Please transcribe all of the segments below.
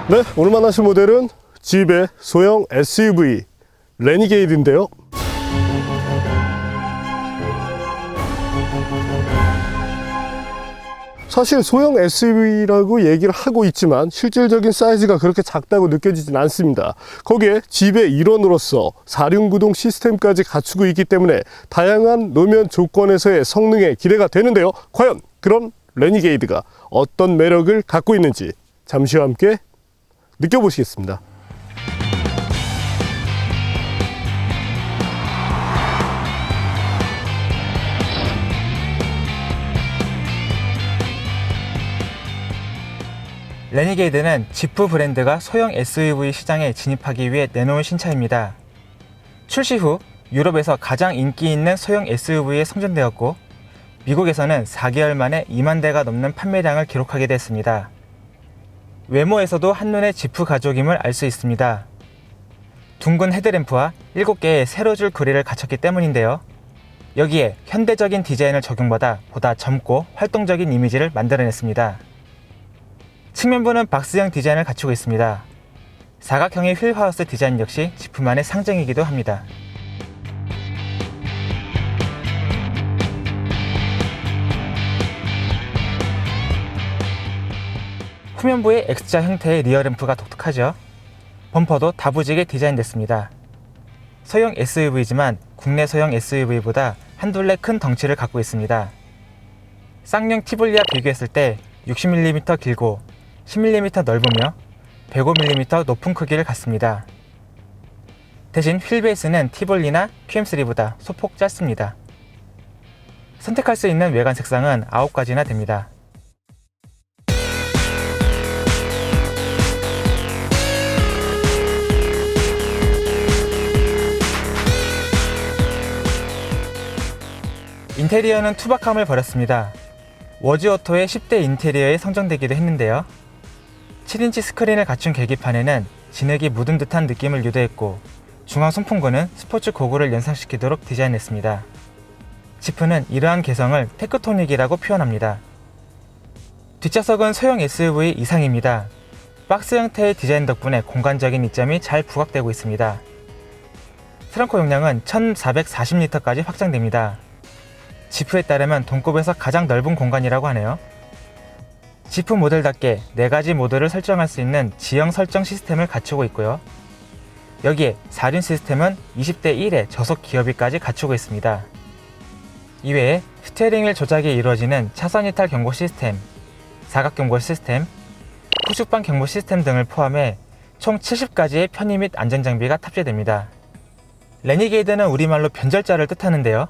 네, 오늘 만나실 모델은 집의 소형 SUV 레니게이드인데요. 사실 소형 SUV라고 얘기를 하고 있지만 실질적인 사이즈가 그렇게 작다고 느껴지진 않습니다. 거기에 집의 일원으로서 4륜구동 시스템까지 갖추고 있기 때문에 다양한 노면 조건에서의 성능에 기대가 되는데요. 과연 그런 레니게이드가 어떤 매력을 갖고 있는지 잠시 후 함께 느껴보시겠습니다. 레니게이드는 지프 브랜드가 소형 SUV 시장에 진입하기 위해 내놓은 신차입니다. 출시 후 유럽에서 가장 인기 있는 소형 SUV에 선정되었고 미국에서는 4개월 만에 2만 대가 넘는 판매량을 기록하게 됐습니다. 외모에서도 한눈에 지프 가족임을 알 수 있습니다. 둥근 헤드램프와 7개의 세로줄 그릴을 갖췄기 때문인데요. 여기에 현대적인 디자인을 적용받아 보다 젊고 활동적인 이미지를 만들어냈습니다. 측면부는 박스형 디자인을 갖추고 있습니다. 사각형의 휠하우스 디자인 역시 지프만의 상징이기도 합니다. 후면부의 X자 형태의 리어램프가 독특하죠. 범퍼도 다부지게 디자인됐습니다. 소형 SUV지만 국내 소형 SUV보다 한둘레 큰 덩치를 갖고 있습니다. 쌍용 티볼리와 비교했을 때 60mm 길고 10mm 넓으며 105mm 높은 크기를 갖습니다. 대신 휠베이스는 티볼리나 QM3보다 소폭 짧습니다. 선택할 수 있는 외관 색상은 9가지나 됩니다. 인테리어는 투박함을 버렸습니다. 워즈오토의 10대 인테리어에 선정되기도 했는데요. 7인치 스크린을 갖춘 계기판에는 진흙이 묻은 듯한 느낌을 유도했고 중앙 송풍구는 스포츠 고글을 연상시키도록 디자인했습니다. 지프는 이러한 개성을 테크토닉이라고 표현합니다. 뒷좌석은 소형 SUV 이상입니다. 박스 형태의 디자인 덕분에 공간적인 이점이 잘 부각되고 있습니다. 트렁크 용량은 1440리터까지 확장됩니다. 지프에 따르면 동급에서 가장 넓은 공간이라고 하네요. 지프 모델답게 4가지 모드를 설정할 수 있는 지형 설정 시스템을 갖추고 있고요. 여기에 4륜 시스템은 20대 1의 저속 기어비까지 갖추고 있습니다. 이외에 스티어링 휠 조작이 이루어지는 차선 이탈 경고 시스템, 사각 경고 시스템, 후측방 경보 시스템 등을 포함해 총 70가지의 편의 및 안전장비가 탑재됩니다. 레니게이드는 우리말로 변절자를 뜻하는데요.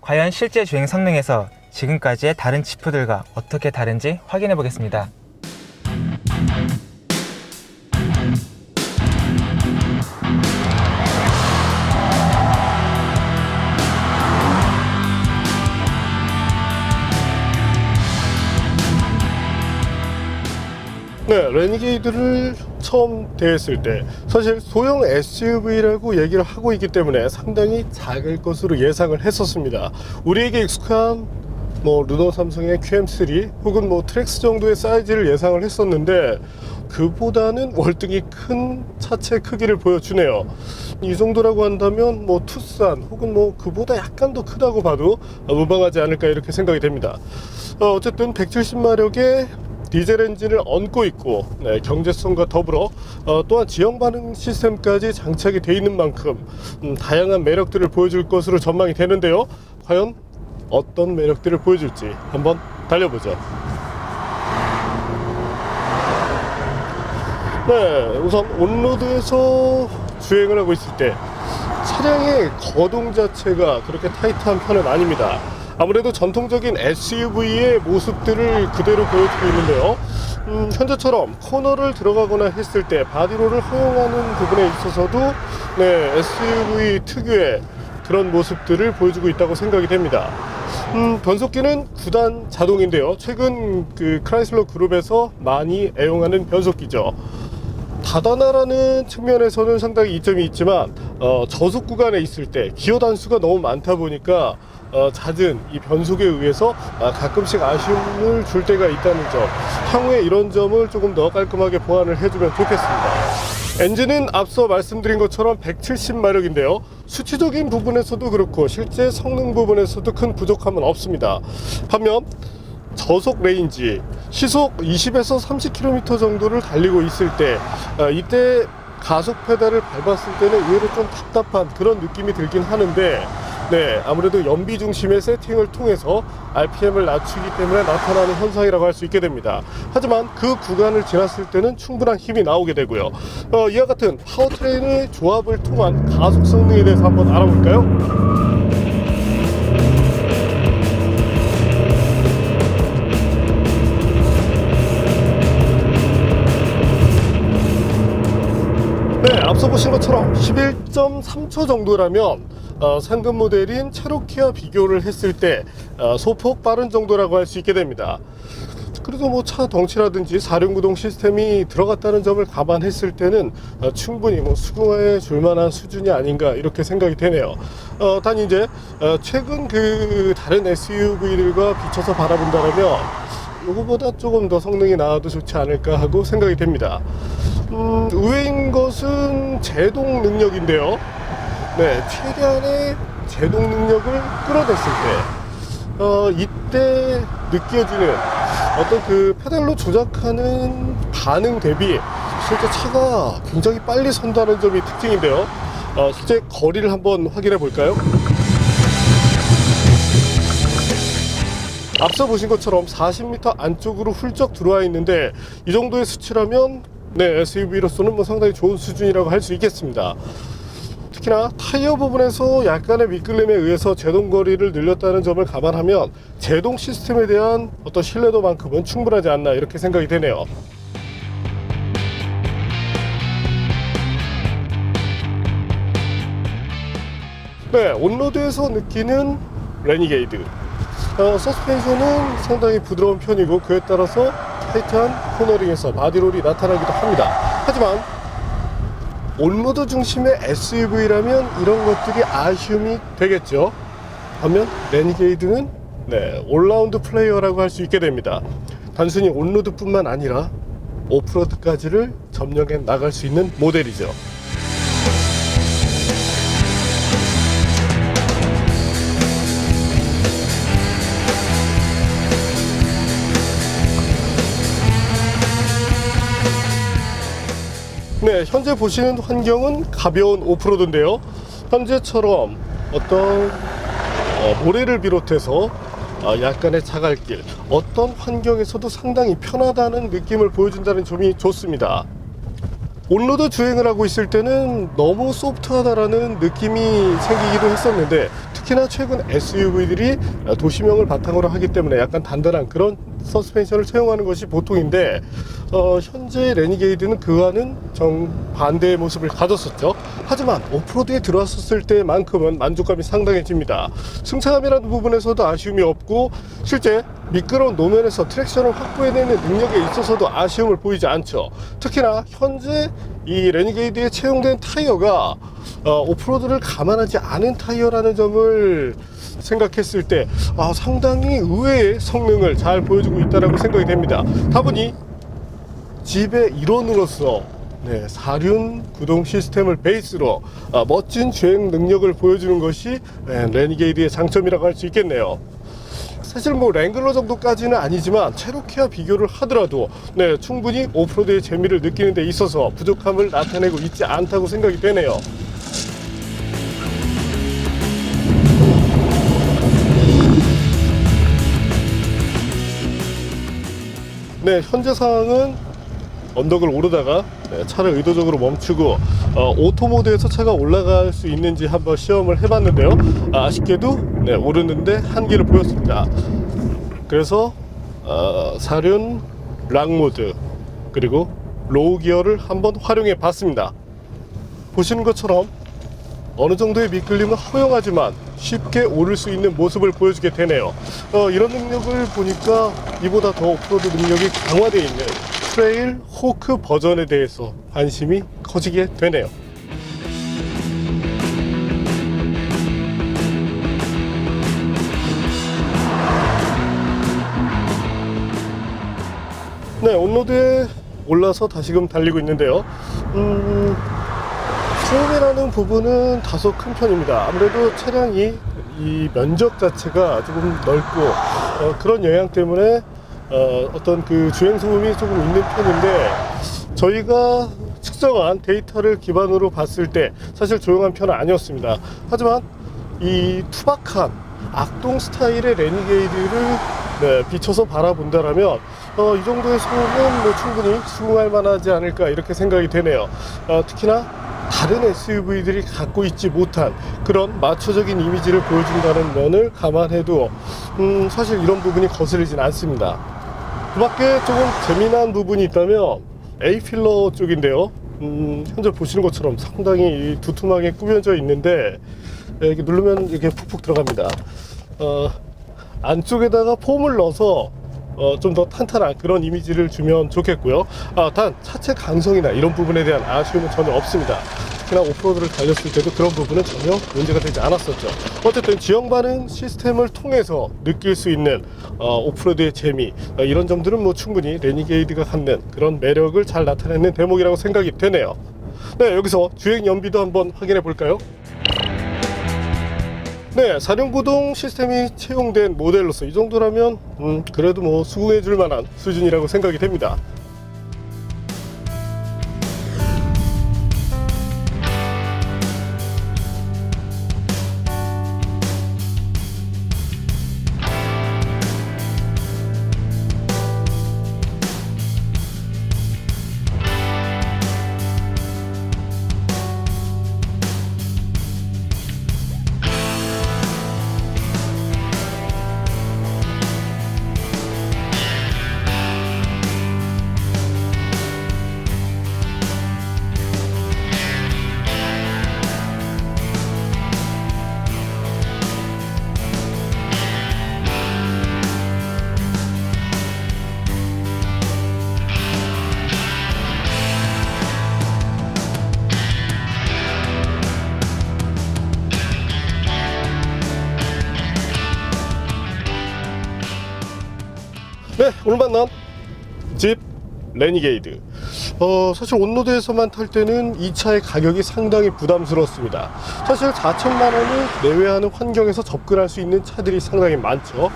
과연 실제 주행 성능에서 지금까지의 다른 지프들과 어떻게 다른지 확인해 보겠습니다. 네, 레니게이드를 처음 대했을 때 사실 소형 SUV라고 얘기를 하고 있기 때문에 상당히 작을 것으로 예상을 했었습니다. 우리에게 익숙한 르노 삼성의 QM3 혹은 트랙스 정도의 사이즈를 예상을 했었는데 그보다는 월등히 큰 차체 크기를 보여주네요. 이 정도라고 한다면 투싼 혹은 그보다 약간 더 크다고 봐도 무방하지 않을까 이렇게 생각이 됩니다. 어쨌든 170마력의 디젤 엔진을 얹고 있고 경제성과 더불어 또한 지형 반응 시스템까지 장착이 되어 있는 만큼 다양한 매력들을 보여줄 것으로 전망이 되는데요. 과연 어떤 매력들을 보여줄지 한번 달려보죠. 네, 우선 온로드에서 주행을 하고 있을 때 차량의 거동 자체가 그렇게 타이트한 편은 아닙니다. 아무래도 전통적인 SUV의 모습들을 그대로 보여주고 있는데요. 현재처럼 코너를 들어가거나 했을 때 바디롤을 허용하는 부분에 있어서도 SUV 특유의 그런 모습들을 보여주고 있다고 생각이 됩니다. 변속기는 9단 자동인데요. 최근 크라이슬러 그룹에서 많이 애용하는 변속기죠. 다단화라는 측면에서는 상당히 이점이 있지만 저속 구간에 있을 때 기어 단수가 너무 많다 보니까 잦은 이 변속에 의해서 가끔씩 아쉬움을 줄 때가 있다는 점, 향후에 이런 점을 조금 더 깔끔하게 보완을 해주면 좋겠습니다. 엔진은 앞서 말씀드린 것처럼 170마력인데요. 수치적인 부분에서도 그렇고 실제 성능 부분에서도 큰 부족함은 없습니다. 반면 저속 레인지, 시속 20에서 30km 정도를 달리고 있을 때 이때 가속 페달을 밟았을 때는 의외로 좀 답답한 그런 느낌이 들긴 하는데, 네, 아무래도 연비 중심의 세팅을 통해서 RPM을 낮추기 때문에 나타나는 현상이라고 할 수 있게 됩니다. 하지만 그 구간을 지났을 때는 충분한 힘이 나오게 되고요. 이와 같은 파워트레인의 조합을 통한 가속 성능에 대해서 한번 알아볼까요? 네, 앞서 보신 것처럼 11.3초 정도라면 상급 모델인 체로키와 비교를 했을 때 소폭 빠른 정도라고 할 수 있게 됩니다. 그래도 뭐 차 덩치라든지 4륜구동 시스템이 들어갔다는 점을 감안했을 때는 충분히 뭐 수긍해 줄 만한 수준이 아닌가 이렇게 생각이 되네요. 단 이제 최근 그 다른 SUV들과 비춰서 바라본다면 이거보다 조금 더 성능이 나아도 좋지 않을까 하고 생각이 됩니다. 의외인 것은 제동 능력인데요. 네, 최대한의 제동 능력을 끌어냈을 때 이때 느껴지는 어떤 그 페달로 조작하는 반응 대비 실제 차가 굉장히 빨리 선다는 점이 특징인데요. 실제 거리를 한번 확인해 볼까요? 앞서 보신 것처럼 40m 안쪽으로 훌쩍 들어와 있는데 이 정도의 수치라면 네, SUV로서는 뭐 상당히 좋은 수준이라고 할 수 있겠습니다. 특히나 타이어 부분에서 약간의 미끌림에 의해서 제동 거리를 늘렸다는 점을 감안하면 제동 시스템에 대한 어떤 신뢰도만큼은 충분하지 않나 이렇게 생각이 되네요. 네, 온로드에서 느끼는 레니게이드. 서스펜션은 상당히 부드러운 편이고 그에 따라서 타이트한 코너링에서 바디롤이 나타나기도 합니다. 하지만 온로드 중심의 SUV라면 이런 것들이 아쉬움이 되겠죠. 반면 레니게이드는 네, 올라운드 플레이어라고 할 수 있게 됩니다. 단순히 온로드뿐만 아니라 오프로드까지를 점령해 나갈 수 있는 모델이죠. 네, 현재 보시는 환경은 가벼운 오프로드인데요. 현재처럼 어떤 모래를 비롯해서 약간의 자갈길, 어떤 환경에서도 상당히 편하다는 느낌을 보여준다는 점이 좋습니다. 온로드 주행을 하고 있을 때는 너무 소프트하다라는 느낌이 생기기도 했었는데, 특히나 최근 SUV들이 도시명을 바탕으로 하기 때문에 약간 단단한 그런 서스펜션을 채용하는 것이 보통인데, 현재 레니게이드는 그와는 정반대의 모습을 가졌었죠. 하지만 오프로드에 들어왔었을 때만큼은 만족감이 상당해집니다. 승차감이라는 부분에서도 아쉬움이 없고, 실제 미끄러운 노면에서 트랙션을 확보해내는 능력에 있어서도 아쉬움을 보이지 않죠. 특히나 현재 이 레니게이드에 채용된 타이어가 오프로드를 감안하지 않은 타이어라는 점을 생각했을 때 상당히 의외의 성능을 잘 보여주고 있다고 생각이 됩니다. 다보니 집의 일원으로서 4륜 구동 시스템을 베이스로 멋진 주행 능력을 보여주는 것이 레니게이드의 장점이라고 할 수 있겠네요. 사실 뭐 랭글러 정도까지는 아니지만 체로키와 비교를 하더라도 충분히 오프로드의 재미를 느끼는 데 있어서 부족함을 나타내고 있지 않다고 생각이 되네요. 네, 현재 상황은 언덕을 오르다가 차를 의도적으로 멈추고 오토 모드에서 차가 올라갈 수 있는지 한번 시험을 해봤는데요. 아쉽게도 오르는데 한계를 보였습니다. 그래서 4륜 락 모드 그리고 로우 기어를 한번 활용해 봤습니다. 보시는 것처럼 어느 정도의 미끌림은 허용하지만 쉽게 오를 수 있는 모습을 보여주게 되네요. 이런 능력을 보니까 이보다 더 오프로드 능력이 강화되어 있는 트레일 호크 버전에 대해서 관심이 커지게 되네요. 네, 온로드에 올라서 다시금 달리고 있는데요. 소음이라는 부분은 다소 큰 편입니다. 아무래도 차량이 이 면적 자체가 조금 넓고 그런 영향 때문에 어떤 그 주행 소음이 조금 있는 편인데, 저희가 측정한 데이터를 기반으로 봤을 때 사실 조용한 편은 아니었습니다. 하지만 이 투박한 악동 스타일의 레니게이드를 비춰서 바라본다라면 이 정도의 소음은 뭐 충분히 수긍할 만하지 않을까 이렇게 생각이 되네요. 특히나 다른 SUV들이 갖고 있지 못한 그런 마초적인 이미지를 보여준다는 면을 감안해도 사실 이런 부분이 거슬리진 않습니다. 그 밖에 조금 재미난 부분이 있다면 A필러 쪽인데요. 현재 보시는 것처럼 상당히 두툼하게 꾸며져 있는데, 이렇게 누르면 이렇게 푹푹 들어갑니다. 안쪽에다가 폼을 넣어서 좀 더 탄탄한 그런 이미지를 주면 좋겠고요. 단 차체 강성이나 이런 부분에 대한 아쉬움은 전혀 없습니다. 특히나 오프로드를 달렸을 때도 그런 부분은 전혀 문제가 되지 않았었죠. 어쨌든 지형 반응 시스템을 통해서 느낄 수 있는 오프로드의 재미, 이런 점들은 뭐 충분히 레니게이드가 갖는 그런 매력을 잘 나타내는 대목이라고 생각이 되네요. 네, 여기서 주행 연비도 한번 확인해 볼까요? 네, 4륜구동 시스템이 채용된 모델로서 이 정도라면 그래도 뭐 수긍해 줄 만한 수준이라고 생각이 됩니다. 네, 오늘 만난 집 레니게이드. 사실 온로드에서만 탈 때는 이 차의 가격이 상당히 부담스러웠습니다. 사실 4천만 원을 내외하는 환경에서 접근할 수 있는 차들이 상당히 많죠.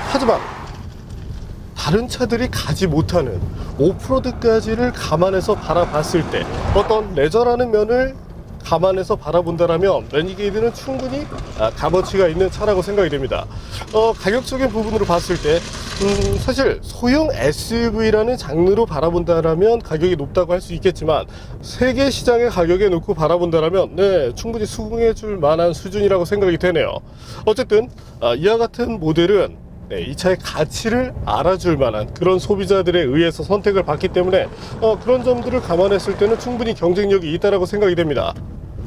하지만 다른 차들이 가지 못하는 오프로드까지를 감안해서 바라봤을 때 어떤 레저라는 면을 감안해서 바라본다라면 레니게이드는 충분히 값어치가 있는 차라고 생각이 됩니다. 가격적인 부분으로 봤을 때 사실 소형 SUV라는 장르로 바라본다라면 가격이 높다고 할 수 있겠지만, 세계 시장의 가격에 놓고 바라본다라면 네, 충분히 수긍해 줄 만한 수준이라고 생각이 되네요. 어쨌든 이와 같은 모델은 이 차의 가치를 알아줄 만한 그런 소비자들에 의해서 선택을 받기 때문에 그런 점들을 감안했을 때는 충분히 경쟁력이 있다고 생각이 됩니다.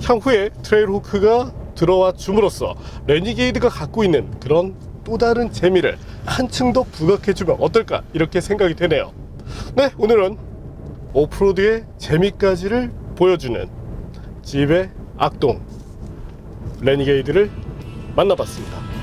향후에 트레일호크가 들어와 줌으로써 레니게이드가 갖고 있는 그런 또 다른 재미를 한층 더 부각해주면 어떨까 이렇게 생각이 되네요. 네, 오늘은 오프로드의 재미까지를 보여주는 집의 악동 레니게이드를 만나봤습니다.